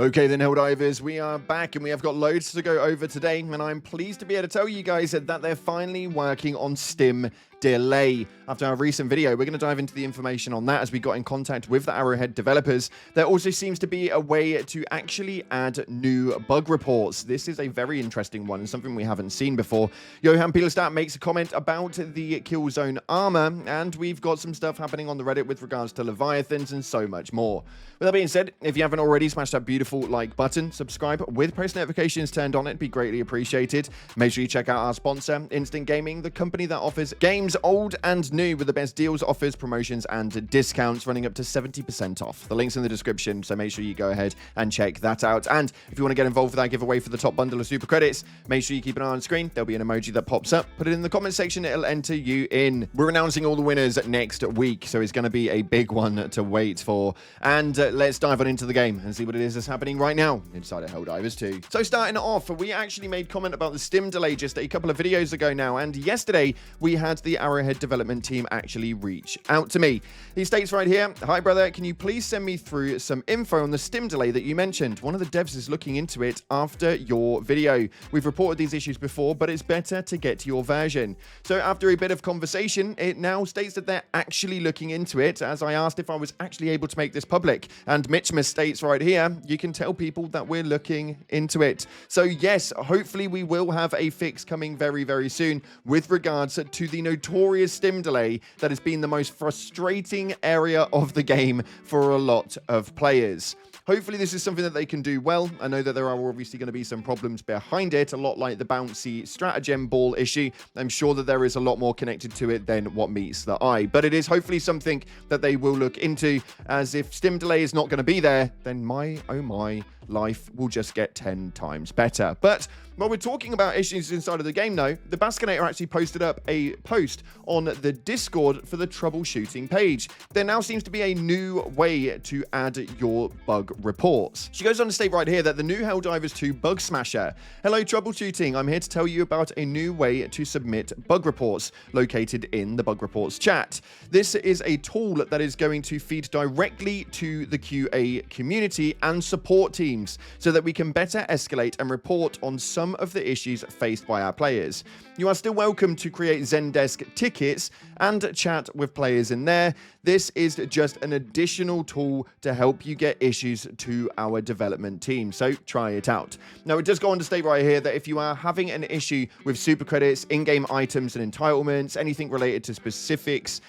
Okay then, Helldivers, we are back and we have got loads to go over today, and I'm pleased to be able to tell you guys that they're finally working on Stim delay. After our recent video, we're going to dive into the information on that as we got in contact with the Arrowhead developers. There also seems to be a way to actually add new bug reports. This is a very interesting one and something we haven't seen before. Johan Pielestat makes a comment about the killzone armor, and we've got some stuff happening on the Reddit with regards to Leviathans and so much more. With that being said, if you haven't already, smash that beautiful like button, subscribe with post notifications turned on, it'd be greatly appreciated. Make sure you check out our sponsor, Instant Gaming, the company that offers games old and new with the best deals, offers, promotions, and discounts running up to 70% off. The link's in the description, so make sure you go ahead and check that out. And if you want to get involved with that giveaway for the top bundle of super credits, make sure you keep an eye on the screen. There'll be an emoji that pops up. Put it in the comment section, it'll enter you in. We're announcing all the winners next week, so it's going to be a big one to wait for. And let's dive on into the game and see what it is that's happening right now inside of Helldivers 2. So starting off, we actually made comment about the Stim delay just a couple of videos ago now, and yesterday we had the Arrowhead development team actually reach out to me. He states right here, "Hi brother, can you please send me through some info on the Stim delay that you mentioned? One of the devs is looking into it after your video. We've reported these issues before, but it's better to get your version." So after a bit of conversation, it now states that they're actually looking into it, as I asked if I was actually able to make this public. And Mitchmas states right here, "You can tell people that we're looking into it." So yes, hopefully we will have a fix coming very, very soon with regards to the notorious Stim delay that has been the most frustrating area of the game for a lot of players. Hopefully this is something that they can do well. I know that there are obviously going to be some problems behind it, a lot like the bouncy stratagem ball issue. I'm sure that there is a lot more connected to it than what meets the eye, but it is hopefully something that they will look into, as if Stim delay is not going to be there, then my, oh my, life will just get 10 times better. But while we're talking about issues inside of the game though, the Baskinator actually posted up a post on the Discord for the troubleshooting page. There now seems to be a new way to add your bug reports. She goes on to state right here that the new Helldivers 2 bug smasher. "Hello troubleshooting, I'm here to tell you about a new way to submit bug reports located in the bug reports chat. This is a tool that is going to feed directly to the QA community and support teams, so that we can better escalate and report on some of the issues faced by our players. You are still welcome to create Zendesk tickets and chat with players in there. This is just an additional tool to help you get issues to our development team, so try it out." Now it does go on to state right here that if you are having an issue with super credits, in-game items and entitlements, anything related to specifics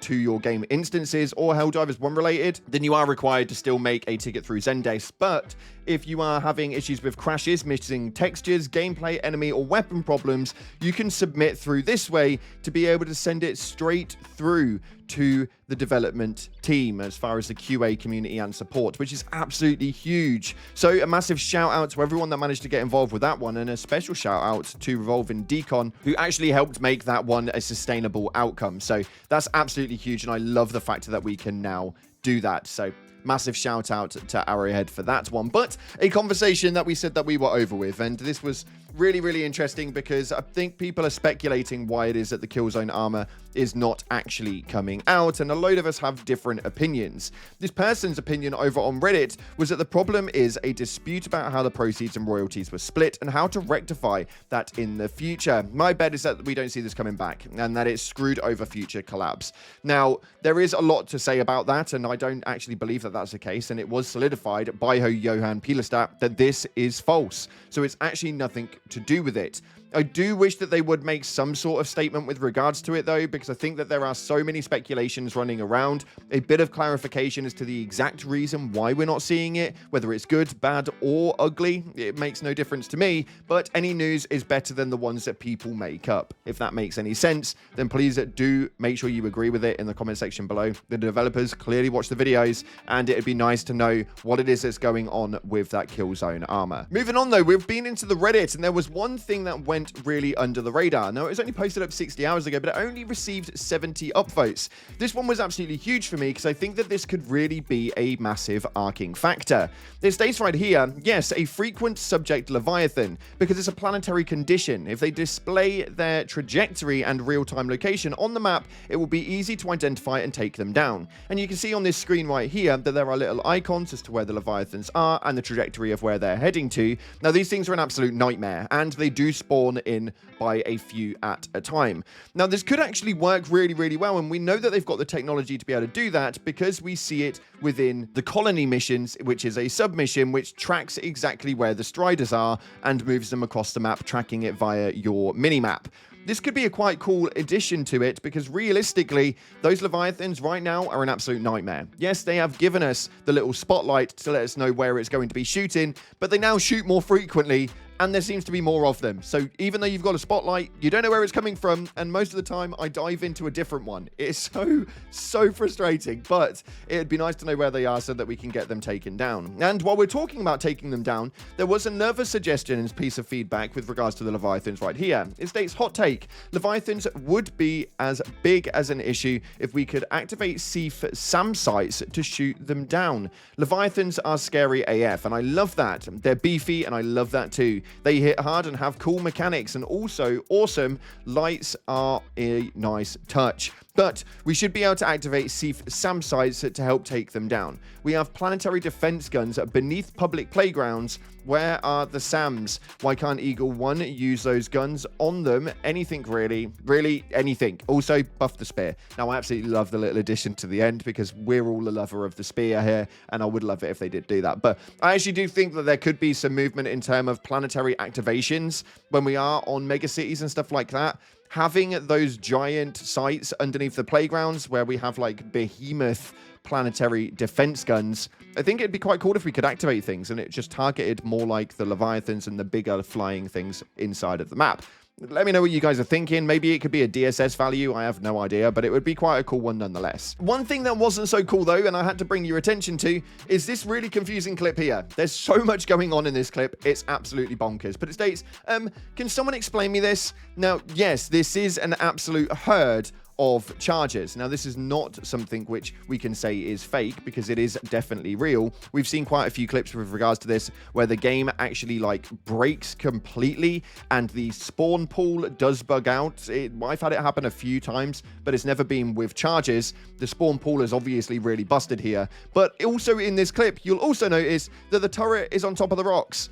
to your game instances or Helldivers 1 related, then you are required to still make a ticket through Zendesk. But if you are having issues with crashes, missing textures, gameplay, enemy or weapon problems, you can submit through this way to be able to send it straight through to the development team as far as the QA community and support, which is absolutely huge. So a massive shout out to everyone that managed to get involved with that one, and a special shout out to Revolving Decon, who actually helped make that one a sustainable outcome. So that's absolutely huge, and I love the fact that we can now do that. So massive shout out to Arrowhead for that one. But a conversation that we said that we were over with, and this was really, really interesting because I think people are speculating why it is that the killzone armor is not actually coming out, and a load of us have different opinions. This person's opinion over on Reddit was that the problem is a dispute about how the proceeds and royalties were split and how to rectify that in the future. My bet is that we don't see this coming back and that it's screwed over future collabs. Now, there is a lot to say about that, and I don't actually believe that that's the case, and it was solidified by Johan Pielestat that this is false. So it's actually nothing to do with it. I do wish that they would make some sort of statement with regards to it though, because I think that there are so many speculations running around. A bit of clarification as to the exact reason why we're not seeing it, whether it's good, bad, or ugly, it makes no difference to me, but any news is better than the ones that people make up. If that makes any sense, then please do make sure you agree with it in the comment section below. The developers clearly watch the videos, and it'd be nice to know what it is that's going on with that killzone armor. Moving on though, we've been into the Reddit, and there was one thing that went went really under the radar. Now, it was only posted up 60 hours ago, but it only received 70 upvotes. This one was absolutely huge for me because I think that this could really be a massive arcing factor. It states right here, yes, a frequent subject Leviathan, because it's a planetary condition. If they display their trajectory and real-time location on the map, it will be easy to identify and take them down. And you can see on this screen right here that there are little icons as to where the Leviathans are and the trajectory of where they're heading to. Now, these things are an absolute nightmare, and they do spawn in by a few at a time. Now, this could actually work really, really well, and we know that they've got the technology to be able to do that because we see it within the colony missions, which is a submission which tracks exactly where the striders are and moves them across the map, tracking it via your minimap. This could be a quite cool addition to it because realistically, those Leviathans right now are an absolute nightmare. Yes, they have given us the little spotlight to let us know where it's going to be shooting, but they now shoot more frequently and there seems to be more of them. So even though you've got a spotlight, you don't know where it's coming from, and most of the time I dive into a different one. It's so frustrating, but it'd be nice to know where they are so that we can get them taken down. And while we're talking about taking them down, there was another suggestion and piece of feedback with regards to the Leviathans right here. It states, hot take, Leviathans would be as big as an issue if we could activate SEAF SAM sites to shoot them down. Leviathans are scary AF, and I love that. They're beefy, and I love that too. They hit hard and have cool mechanics, and also awesome. Lights are a nice touch. But we should be able to activate SEAF SAM sites to help take them down. We have planetary defense guns beneath public playgrounds. Where are the SAMs? Why can't Eagle 1 use those guns on them? Anything really. Really, anything. Also, buff the spear. Now, I absolutely love the little addition to the end because we're all a lover of the spear here, and I would love it if they did do that. But I actually do think that there could be some movement in terms of planetary activations when we are on mega cities and stuff like that. Having those giant sites underneath the playgrounds where we have like behemoth planetary defense guns, I think it'd be quite cool if we could activate things and it just targeted more like the Leviathans and the bigger flying things inside of the map. Let me know what you guys are thinking. Maybe it could be a DSS value. I have no idea, but it would be quite a cool one nonetheless. One thing that wasn't so cool though, and I had to bring your attention to, is this really confusing clip here. There's so much going on in this clip. It's absolutely bonkers. But it states, can someone explain me this? Now, yes, this is an absolute herd of chargers. Now, this is not something which we can say is fake because it is definitely real. We've seen quite a few clips with regards to this where the game actually like breaks completely and the spawn pool does bug out. I've had it happen a few times, but it's never been with chargers. The spawn pool is obviously really busted here. But also in this clip, you'll also notice that the turret is on top of the rocks.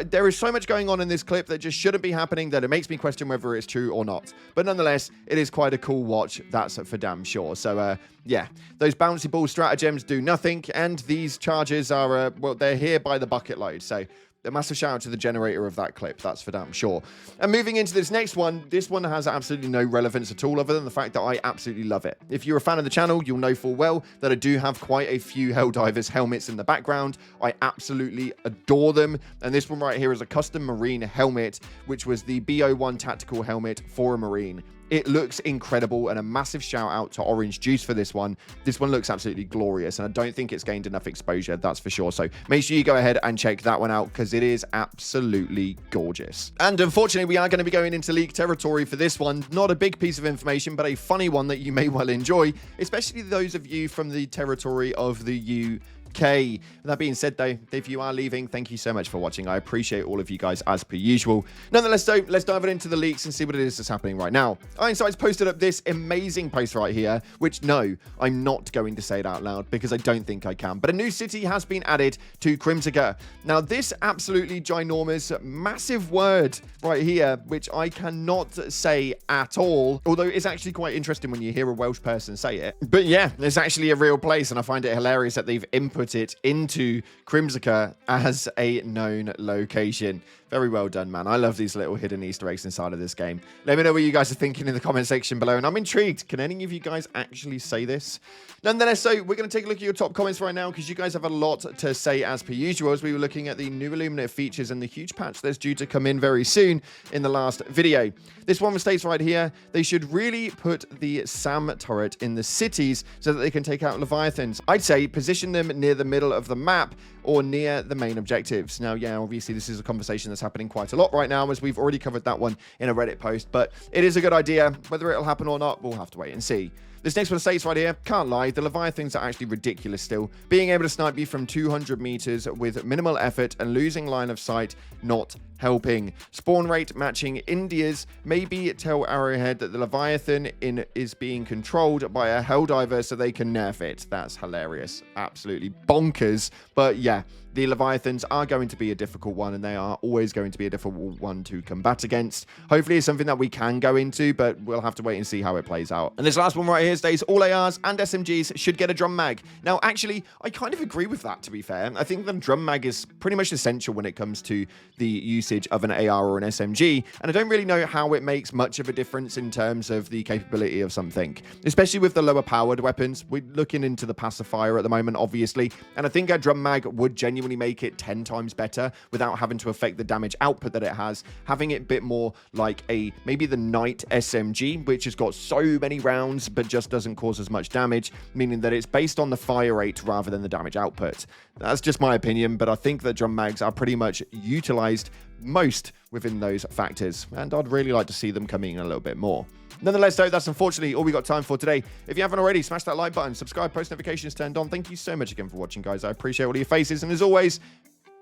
There is so much going on in this clip that just shouldn't be happening that it makes me question whether it's true or not. But nonetheless, it is quite a cool watch, that's for damn sure. So, yeah, those bouncy ball stratagems do nothing, and these charges are, well, they're here by the bucket load. So, a massive shout out to the generator of that clip, that's for damn sure. And moving into this next one, this one has absolutely no relevance at all other than the fact that I absolutely love it. If you're a fan of the channel, you'll know full well that I do have quite a few Helldivers helmets in the background. I absolutely adore them. And this one right here is a custom Marine helmet, which was the BO1 tactical helmet for a Marine. It looks incredible, and a massive shout out to Orange Juice for this one. This one looks absolutely glorious, and I don't think it's gained enough exposure, that's for sure. So make sure you go ahead and check that one out because it is absolutely gorgeous. And unfortunately, we are going to be going into leak territory for this one. Not a big piece of information, but a funny one that you may well enjoy, especially those of you from the territory of the UK. That being said though, if you are leaving, thank you so much for watching. I appreciate all of you guys as per usual. Nonetheless though, let's dive into the leaks and see what it is that's happening right now. Ironside posted up this amazing post right here, which no, I'm not going to say it out loud because I don't think I can, but a new city has been added to Crimsica. Now this absolutely ginormous, massive word right here, which I cannot say at all, although it's actually quite interesting when you hear a Welsh person say it. But yeah, it's actually a real place, and I find it hilarious that they've input it into Crimsica as a known location. Very well done, man. I love these little hidden Easter eggs inside of this game. Let me know what you guys are thinking in the comment section below, and I'm intrigued. Can any of you guys actually say this? Nonetheless, so we're going to take a look at your top comments right now because you guys have a lot to say as per usual as we were looking at the new Illuminate features and the huge patch that's due to come in very soon in the last video. This one states right here, they should really put the SAM turret in the cities so that they can take out Leviathans. I'd say position them near the middle of the map or near the main objectives. Now, yeah, obviously this is a conversation that's that's happening quite a lot right now, as we've already covered that one in a Reddit post. But it is a good idea. Whether it'll happen or not, we'll have to wait and see. This next one states right here, can't lie, the Leviathans are actually ridiculous still. Being able to snipe you from 200 meters with minimal effort and losing line of sight, not helping. Spawn rate matching India's. Maybe tell Arrowhead that the Leviathan is being controlled by a Helldiver so they can nerf it. That's hilarious. Absolutely bonkers. But yeah, the Leviathans are going to be a difficult one, and they are always going to be a difficult one to combat against. Hopefully it's something that we can go into, but we'll have to wait and see how it plays out. And this last one right here states, all ARs and SMGs should get a drum mag. Now, actually, I kind of agree with that, to be fair. I think the drum mag is pretty much essential when it comes to the usage of an AR or an SMG, and I don't really know how it makes much of a difference in terms of the capability of something, especially with the lower powered weapons. We're looking into the pacifier at the moment, obviously, and I think a drum mag would genuinely make it 10 times better without having to affect the damage output that it has, having it a bit more like maybe the Knight SMG, which has got so many rounds but just doesn't cause as much damage, meaning that it's based on the fire rate rather than the damage output. That's just my opinion, but I think that drum mags are pretty much utilized most within those factors, and I'd really like to see them coming in a little bit more. Nonetheless, though, that's unfortunately all we got time for today. If you haven't already, smash that like button, subscribe, post notifications turned on. Thank you so much again for watching, guys. I appreciate all of your faces, and as always,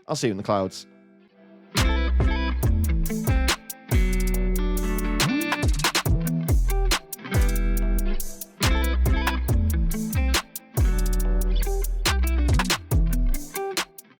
I'll see you in the clouds.